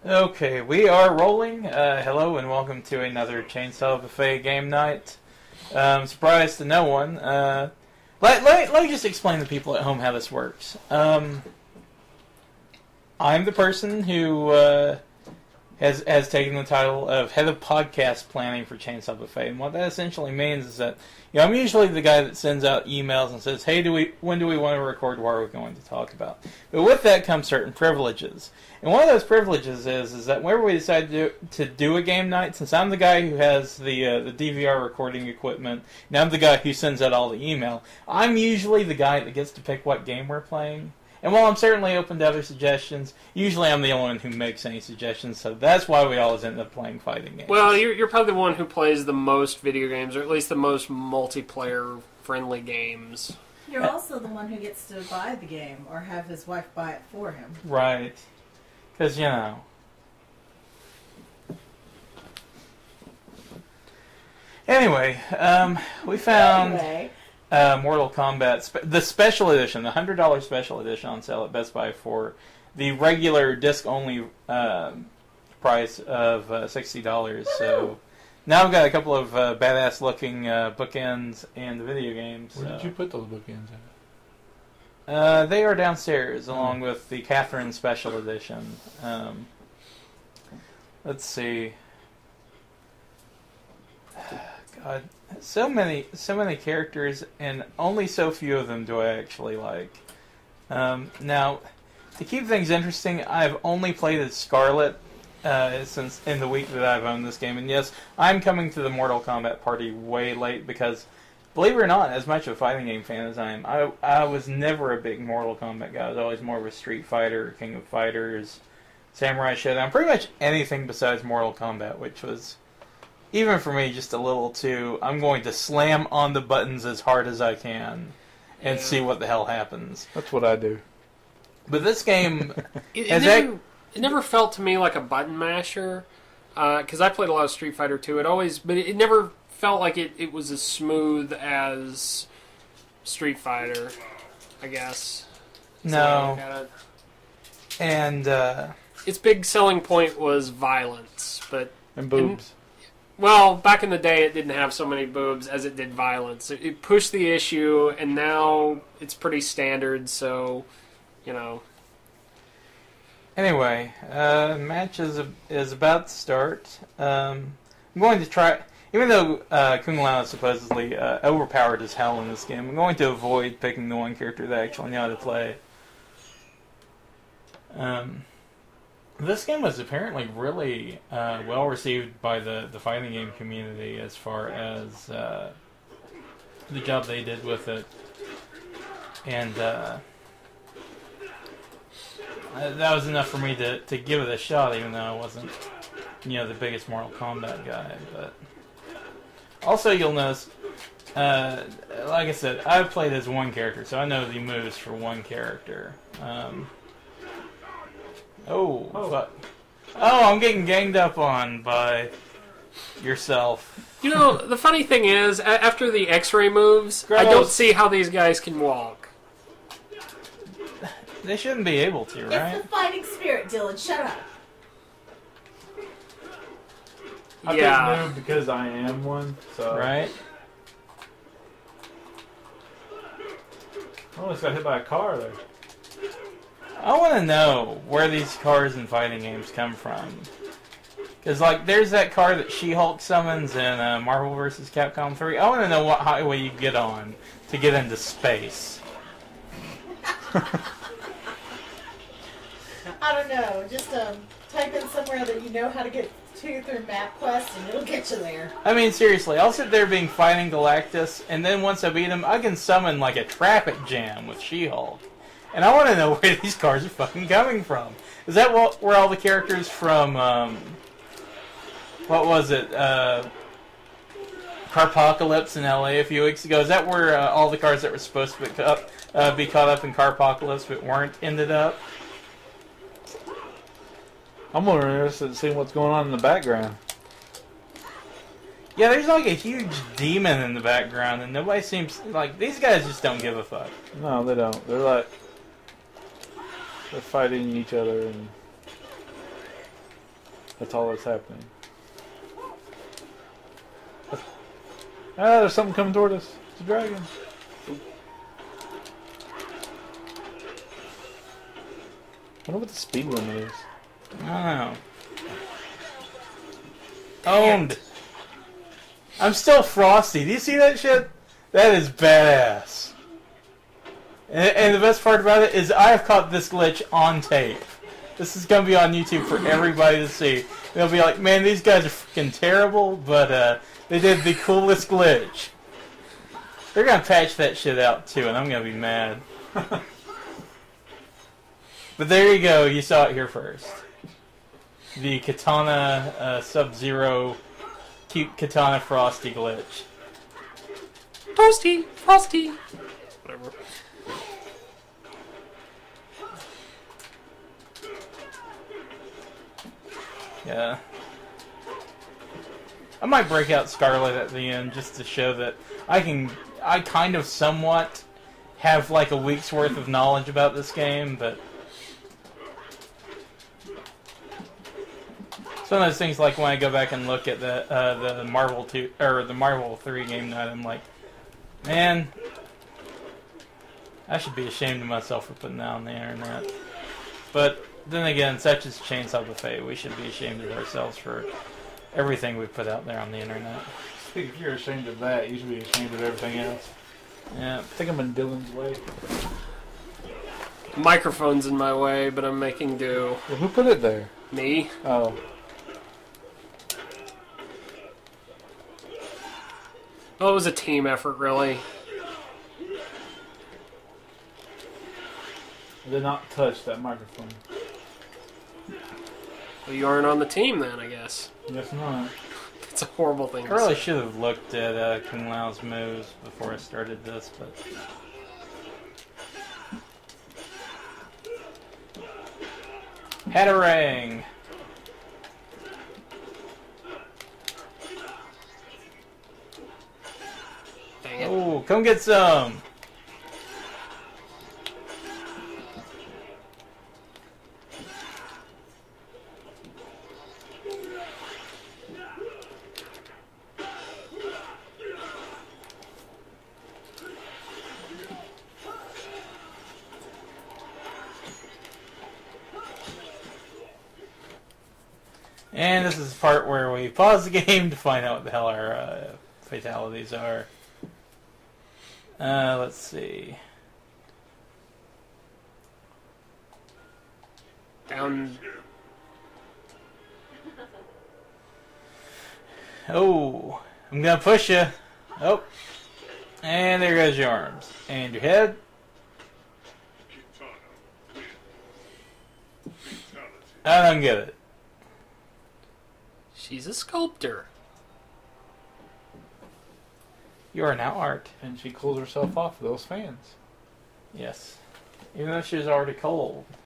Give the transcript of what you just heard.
Okay, we are rolling. Hello and welcome to another Chainsaw Buffet game night. Surprise to no one. Let me just explain to people at home how this works. I'm the person who has taken the title of Head of Podcast Planning for Chainsaw Buffet, and what that essentially means is that I'm usually the guy that sends out emails and says, "Hey, when do we want to record? What are we going to talk about?" But with that comes certain privileges, and one of those privileges is that whenever we decide to do a game night, since I'm the guy who has the DVR recording equipment, and I'm the guy who sends out all the email, I'm usually the guy that gets to pick what game we're playing. And while I'm certainly open to other suggestions, usually I'm the only one who makes any suggestions, so that's why we always end up playing fighting games. Well, you're probably the one who plays the most video games, or at least the most multiplayer-friendly games. You're also the one who gets to buy the game, or have his wife buy it for him. Right. Because, Anyway, we found... Mortal Kombat, the special edition, the $100 special edition on sale at Best Buy for the regular disc-only price of $60. So now I've got a couple of badass-looking bookends and the video games. Where did you put those bookends at? They are downstairs, along with the Catherine special edition. Let's see. God. So many characters, and only so few of them do I actually like. Now, to keep things interesting, I've only played as Scarlet since in the week that I've owned this game. And yes, I'm coming to the Mortal Kombat party way late because, believe it or not, as much of a fighting game fan as I am, I was never a big Mortal Kombat guy. I was always more of a Street Fighter, King of Fighters, Samurai Showdown, pretty much anything besides Mortal Kombat, which was... even for me, just a little too, I'm going to slam on the buttons as hard as I can and see what the hell happens. That's what I do. But this game... it never felt to me like a button masher, because I played a lot of Street Fighter 2. But it never felt like it was as smooth as Street Fighter, I guess. No. And, its big selling point was violence, but... and boobs. Well, back in the day, it didn't have so many boobs as it did violence. It pushed the issue, and now it's pretty standard, so, Anyway, match is about to start. I'm going to try... even though Kung Lao is supposedly overpowered as hell in this game, I'm going to avoid picking the one character that I actually know how to play. This game was apparently really well received by the fighting game community as far as the job they did with it. And that was enough for me to give it a shot, even though I wasn't, the biggest Mortal Kombat guy. But also, you'll notice, like I said, I've played as one character, so I know the moves for one character. Fuck. Oh, I'm getting ganged up on by yourself. The funny thing is, after the X-ray moves, I don't see how these guys can walk. They shouldn't be able to, right? It's the fighting spirit, Dylan. Shut up. I picked noob because I am one, so... Right? I almost got hit by a car there. I want to know where these cars in fighting games come from. Because, there's that car that She-Hulk summons in Marvel vs. Capcom 3. I want to know what highway you get on to get into space. I don't know. Just type in somewhere that you know how to get to through MapQuest, and it'll get you there. I mean, seriously, I'll sit there being fighting Galactus, and then once I beat him, I can summon, a traffic jam with She-Hulk. And I want to know where these cars are fucking coming from. Is that where all the characters from, what was it, Carpocalypse in LA a few weeks ago, is that where all the cars that were supposed to be caught up in Carpocalypse but weren't ended up? I'm more interested in seeing what's going on in the background. Yeah, there's a huge demon in the background, and nobody seems... these guys just don't give a fuck. No, they don't. They're fighting each other and That's all that's happening. Ah, there's something coming toward us. It's a dragon. I wonder what the speed limit is. I don't know. Owned. I'm still frosty. Do you see that shit? That is badass. And the best part about it is I have caught this glitch on tape. This is going to be on YouTube for everybody to see. They'll be like, man, these guys are freaking terrible, but they did the coolest glitch. They're going to patch that shit out too, and I'm going to be mad. But there you go. You saw it here first. The Katana Sub-Zero cute Katana Frosty glitch. Toasty, frosty. Whatever. Yeah. I might break out Scarlet at the end just to show that I kind of somewhat have like a week's worth of knowledge about this game, but it's one of those things like when I go back and look at the Marvel 2 or the Marvel 3 game night, I'm like, man, I should be ashamed of myself for putting that on the internet. But then again, such as Chainsaw Buffet, we should be ashamed of ourselves for everything we put out there on the internet. I think if you're ashamed of that, you should be ashamed of everything else. Yeah. I think I'm in Dylan's way. Microphone's in my way, but I'm making do. Well, who put it there? Me? Oh. Well, it was a team effort, really. I did not touch that microphone. Well, you aren't on the team then, I guess. Guess not. It's a horrible thing I to really say. should have looked at Kung Lao's moves before I started this, but Hatarang. Dang it. Oh, come get some. And this is the part where we pause the game to find out what the hell our fatalities are. Let's see. Down. Oh, I'm gonna push you. Oh, and there goes your arms and your head. I don't get it. She's a sculptor. You are now art. And she cools herself off with those fans. Yes, even though she was already cold.